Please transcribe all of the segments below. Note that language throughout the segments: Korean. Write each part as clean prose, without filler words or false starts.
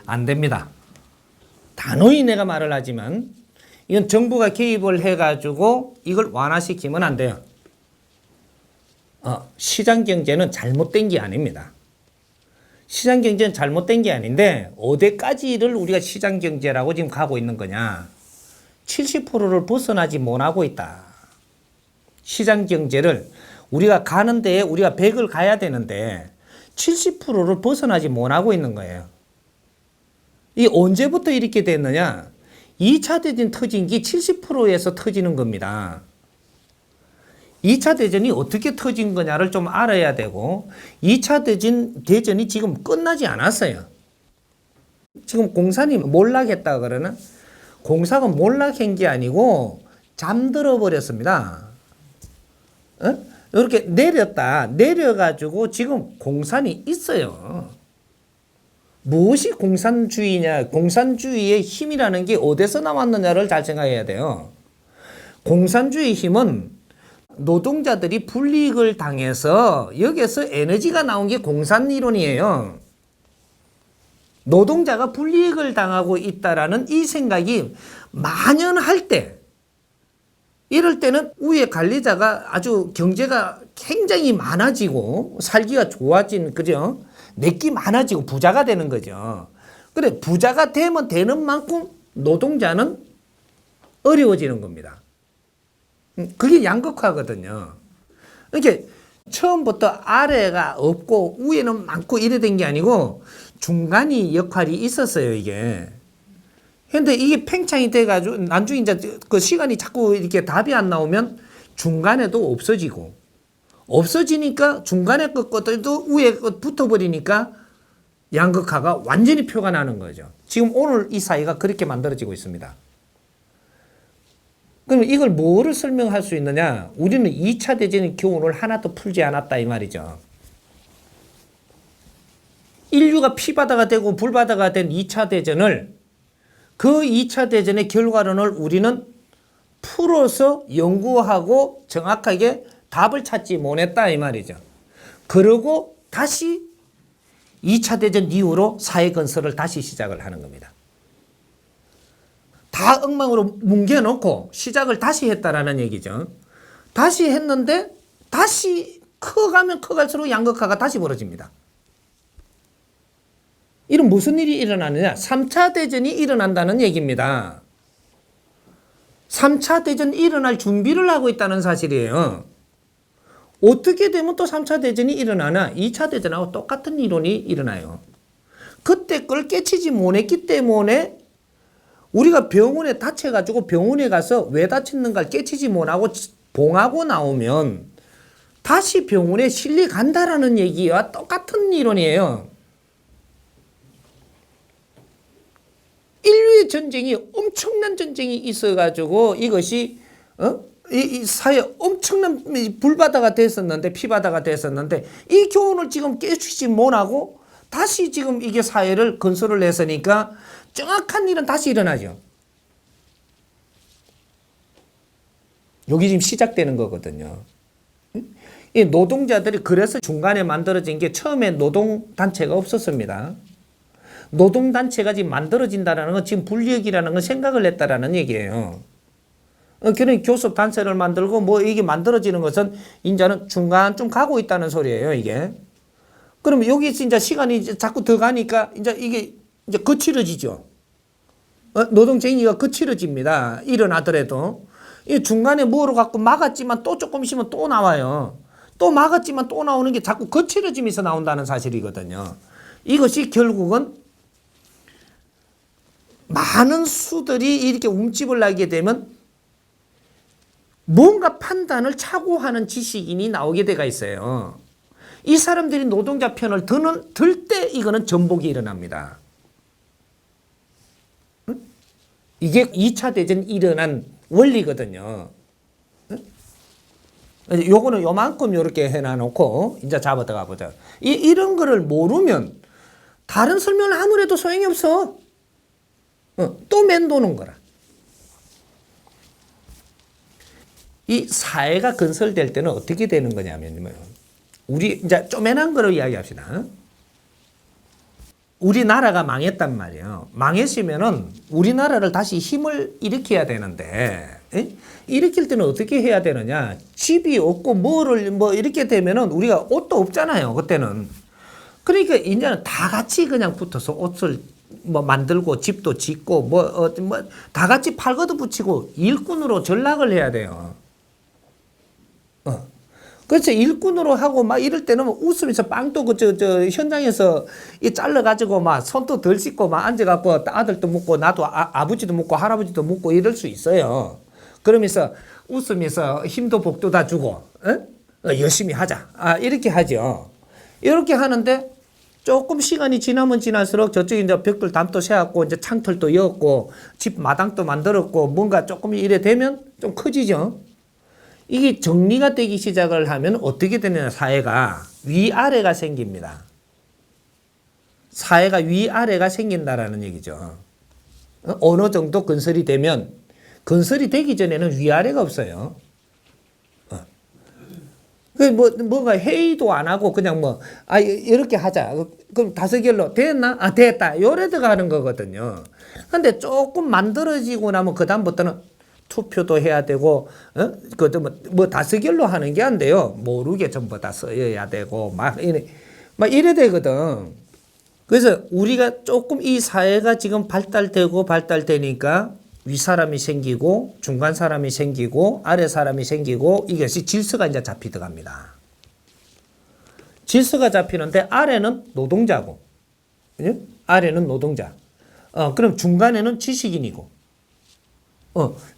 안 됩니다. 단호히 내가 말을 하지만 이건 정부가 개입을 해가지고 이걸 완화시키면 안 돼요. 시장 경제는 잘못된 게 아닙니다. 시장 경제는 잘못된 게 아닌데 어디까지를 우리가 시장 경제라고 지금 가고 있는 거냐. 70%를 벗어나지 못하고 있다. 시장 경제를 우리가 가는 데에 우리가 100을 가야 되는데 70%를 벗어나지 못하고 있는 거예요. 이 언제부터 이렇게 됐느냐? 2차 대전 터진 게 70%에서 터지는 겁니다. 2차 대전이 어떻게 터진 거냐를 좀 알아야 되고 2차 대전이 지금 끝나지 않았어요. 지금 공사님 몰락했다 그러나 공사가 몰락한 게 아니고 잠들어 버렸습니다. 이렇게 내려가지고 지금 공산이 있어요. 무엇이 공산주의냐? 공산주의의 힘이라는 게 어디서 나왔느냐를 잘 생각해야 돼요. 공산주의 힘은 노동자들이 불이익을 당해서 여기서 에너지가 나온 게 공산이론이에요. 노동자가 불이익을 당하고 있다라는 이 생각이 만연할 때, 이럴 때는 위에 관리자가 아주 경제가 굉장히 많아지고 살기가 좋아진, 그죠? 내기 많아지고 부자가 되는 거죠. 그래, 부자가 되면 되는 만큼 노동자는 어려워지는 겁니다. 그게 양극화거든요. 이렇게 처음부터 아래가 없고 위에는 많고 이래 된 게 아니고 중간이 역할이 있었어요, 이게. 근데 이게 팽창이 돼가지고 나중에 이제 그 시간이 자꾸 이렇게 답이 안 나오면 중간에도 없어지니까 중간에 것들도 위에 것 붙어버리니까 양극화가 완전히 표가 나는 거죠. 지금 오늘 이 사회가 그렇게 만들어지고 있습니다. 그럼 이걸 뭐를 설명할 수 있느냐? 우리는 2차 대전의 교훈을 하나도 풀지 않았다 이 말이죠. 인류가 피바다가 되고 불바다가 된 2차 대전을 그 2차 대전의 결과론을 우리는 풀어서 연구하고 정확하게 답을 찾지 못했다 이 말이죠. 그러고 다시 2차 대전 이후로 사회 건설을 다시 시작을 하는 겁니다. 다 엉망으로 뭉개놓고 시작을 다시 했다라는 얘기죠. 다시 했는데 다시 커가면 커갈수록 양극화가 다시 벌어집니다. 이런 무슨 일이 일어나느냐? 3차 대전이 일어난다는 얘기입니다. 3차 대전이 일어날 준비를 하고 있다는 사실이에요. 어떻게 되면 또 3차 대전이 일어나나? 2차 대전하고 똑같은 이론이 일어나요. 그때 걸 깨치지 못했기 때문에 우리가 병원에 다쳐가지고 병원에 가서 왜 다쳤는가를 깨치지 못하고 봉하고 나오면 다시 병원에 실려 간다라는 얘기와 똑같은 이론이에요. 인류의 전쟁이 엄청난 전쟁이 있어가지고 이것이 이 사회 엄청난 불바다가 됐었는데 피바다가 됐었는데 이 교훈을 지금 깨치지 못하고 다시 지금 이게 사회를 건설을 했으니까 정확한 일은 다시 일어나죠. 여기 지금 시작되는 거거든요. 이 노동자들이 그래서 중간에 만들어진 게 처음에 노동단체가 없었습니다. 노동단체가 지금 만들어진다는 건 지금 불이익이라는 건 생각을 했다라는 얘기예요. 그러니 교섭단체를 만들고 뭐 이게 만들어지는 것은 이제는 중간쯤 가고 있다는 소리예요, 이게. 그러면 여기서 이제 시간이 자꾸 더 가니까 이제 이게 이제 거칠어지죠. 노동쟁의가 거칠어집니다. 일어나더라도. 이 중간에 뭐로 갖고 막았지만 또 조금 있으면 또 나와요. 또 막았지만 또 나오는 게 자꾸 거칠어지면서 나온다는 사실이거든요. 이것이 결국은 많은 수들이 이렇게 움집을 나게 되면 뭔가 판단을 착오하는 지식인이 나오게 돼가 있어요. 이 사람들이 노동자 편을 들 때 이거는 전복이 일어납니다. 이게 2차 대전이 일어난 원리거든요. 요거는 요만큼 요렇게 해놔놓고 이제 잡아들어가 보자. 이런 거를 모르면 다른 설명을 아무래도 소용이 없어. 또 맴도는 거라. 이 사회가 건설될 때는 어떻게 되는 거냐면 우리 이제 쪼매난 거로 이야기합시다. 우리나라가 망했단 말이에요. 망했으면은 우리나라를 다시 힘을 일으켜야 되는데, 에? 일으킬 때는 어떻게 해야 되느냐? 집이 없고 뭐를 뭐 이렇게 되면은 우리가 옷도 없잖아요. 그때는. 그러니까 이제는 다 같이 그냥 붙어서 옷을 뭐 만들고 집도 짓고 뭐 다 같이 팔거도 붙이고 일꾼으로 전락을 해야 돼요. 그렇죠. 일꾼으로 하고 막 이럴 때는 웃으면서 빵도 저 현장에서 이 잘라가지고 막 손도 덜 씻고 막 앉아갖고 아들도 묻고 나도 아버지도 묻고 할아버지도 묻고 이럴 수 있어요. 그러면서 웃으면서 힘도 복도 다 주고, 열심히 하자. 이렇게 하죠. 이렇게 하는데 조금 시간이 지나면 지날수록 저쪽에 이제 벽돌 담도 세웠고 이제 창틀도 여었고 집 마당도 만들었고 뭔가 조금 이래 되면 좀 커지죠. 이게 정리가 되기 시작을 하면 어떻게 되느냐, 사회가 위아래가 생깁니다. 사회가 위아래가 생긴다라는 얘기죠. 어느 정도 건설이 되면 건설이 되기 전에는 위아래가 없어요. 뭐가 회의도 안 하고 그냥 이렇게 하자. 그럼 다섯결로 됐나? 됐다. 요래도 가는 거거든요. 근데 조금 만들어지고 나면 그다음부터는 투표도 해야 되고, 다섯결로 하는 게 안 돼요. 모르게 전부 다 써야 되고, 막 이래 되거든. 그래서 우리가 조금 이 사회가 지금 발달되니까 윗사람이 생기고 중간 사람이 생기고 아래 사람이 생기고 이것이 질서가 이제 잡히더갑니다. 질서가 잡히는데 아래는 노동자고, 아래는 노동자. 그럼 중간에는 지식인이고,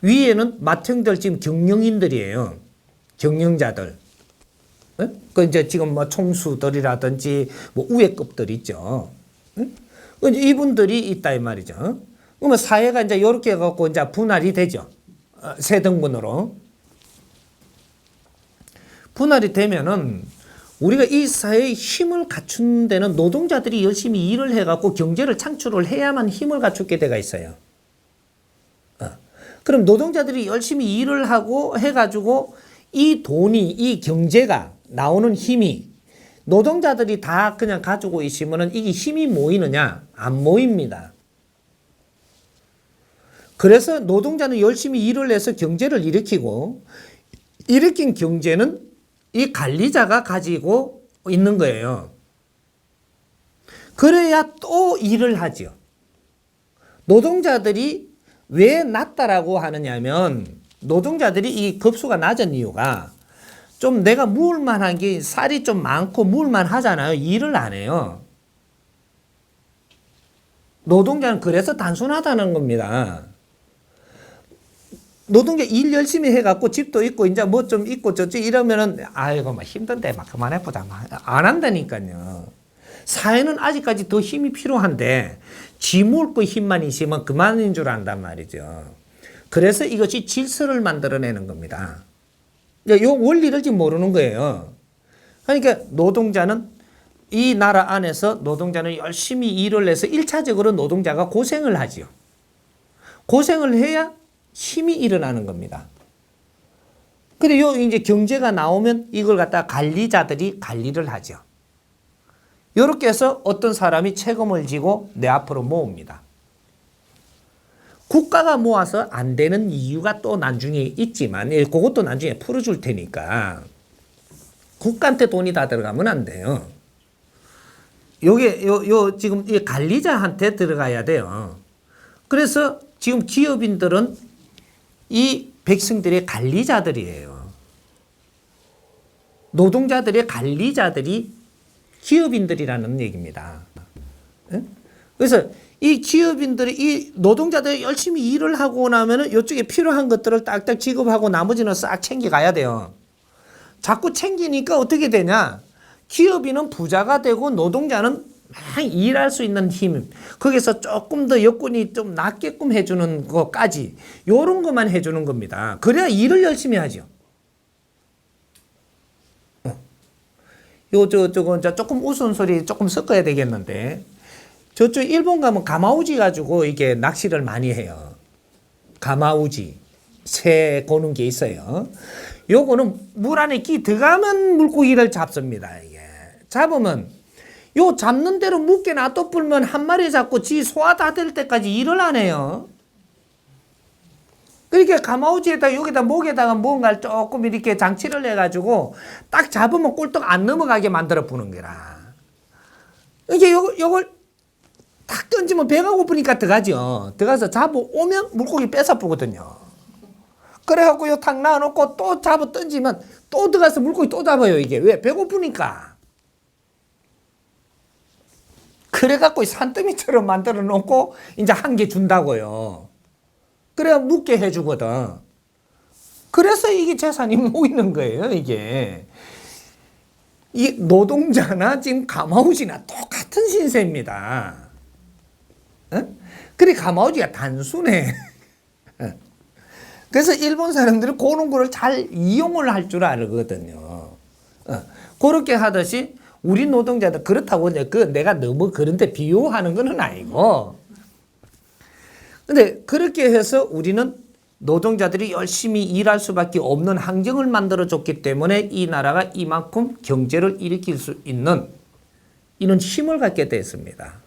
위에는 맏형들 지금 경영인들이에요. 경영자들. 그 이제 지금 뭐 총수들이라든지 뭐 우회급들 있죠. 이분들이 있다 이 말이죠. 그러면 사회가 이제 이렇게 해갖고 이제 분할이 되죠. 세 등분으로. 분할이 되면은 우리가 이 사회의 힘을 갖춘 데는 노동자들이 열심히 일을 해갖고 경제를 창출을 해야만 힘을 갖추게 돼가 있어요. 그럼 노동자들이 열심히 일을 하고 해가지고 이 돈이, 이 경제가 나오는 힘이 노동자들이 다 그냥 가지고 있으면은 이게 힘이 모이느냐? 안 모입니다. 그래서 노동자는 열심히 일을 해서 경제를 일으키고 일으킨 경제는 이 관리자가 가지고 있는 거예요. 그래야 또 일을 하죠. 노동자들이 왜 낮다라고 하느냐면 노동자들이 이 급수가 낮은 이유가 좀 내가 무을만한 게 쌀이 좀 많고 무을만 하잖아요. 일을 안 해요. 노동자는 그래서 단순하다는 겁니다. 노동자 일 열심히 해갖고 집도 있고 이제 뭐 좀 있고 저쪽 이러면은 아이고 막 힘든데 막 그만해보자 안 한다니까요. 사회는 아직까지 더 힘이 필요한데 지 모을 거 힘만 있으면 그만인 줄 안단 말이죠. 그래서 이것이 질서를 만들어내는 겁니다. 이 원리를 지금 모르는 거예요. 그러니까 노동자는 이 나라 안에서 노동자는 열심히 일을 해서 1차적으로 노동자가 고생을 하지요. 고생을 해야 힘이 일어나는 겁니다. 근데 이제 경제가 나오면 이걸 갖다 관리자들이 관리를 하죠. 이렇게 해서 어떤 사람이 책임을 지고 내 앞으로 모읍니다. 국가가 모아서 안 되는 이유가 또 나중에 있지만 그것도 나중에 풀어줄 테니까 국가한테 돈이 다 들어가면 안 돼요. 요게 지금 이 관리자한테 들어가야 돼요. 그래서 지금 기업인들은 이 백성들의 관리자들이에요. 노동자들의 관리자들이 기업인들이라는 얘기입니다. 그래서 이 기업인들이 이 노동자들이 열심히 일을 하고 나면은 이쪽에 필요한 것들을 딱딱 지급하고 나머지는 싹 챙겨가야 돼요. 자꾸 챙기니까 어떻게 되냐? 기업인은 부자가 되고 노동자는 막 일할 수 있는 힘, 거기서 조금 더 여건이 좀 낫게끔 해주는 것까지 요런 것만 해주는 겁니다. 그래야 일을 열심히 하죠. 저거 조금 웃은 소리 조금 섞어야 되겠는데 저쪽 일본 가면 가마우지 가지고 이게 낚시를 많이 해요. 가마우지 새 고는 게 있어요. 요거는 물 안에 끼 들어가면 물고기를 잡습니다. 이게 잡으면 요 잡는 대로 묶게 놔둬불면 한 마리 잡고 지 소화 다 될 때까지 일을 안 해요. 그러니까 가마우지에다 여기다 목에다가 뭔가를 조금 이렇게 장치를 해가지고 딱 잡으면 꿀떡 안 넘어가게 만들어 부는 거라. 이게 요걸 탁 던지면 배가 고프니까 들어가죠. 들어가서 잡아오면 물고기 뺏어 보거든요. 그래갖고 요 탁 놔놓고 또 잡아 던지면 또 들어가서 물고기 또 잡아요. 이게 왜? 배고프니까. 그래갖고 산더미처럼 만들어 놓고 이제 한 개 준다고요. 그래야 묵게 해주거든. 그래서 이게 재산이 모이는 거예요, 이게. 이 노동자나 지금 가마우지나 똑같은 신세입니다. 어? 그래, 가마우지가 단순해. 그래서 일본 사람들은 그런 거를 잘 이용을 할 줄 알거든요. 그렇게 하듯이 우리 노동자들 그렇다고 내가 너무 그런데 비유하는 건 아니고. 근데 그렇게 해서 우리는 노동자들이 열심히 일할 수밖에 없는 환경을 만들어줬기 때문에 이 나라가 이만큼 경제를 일으킬 수 있는 이런 힘을 갖게 됐습니다.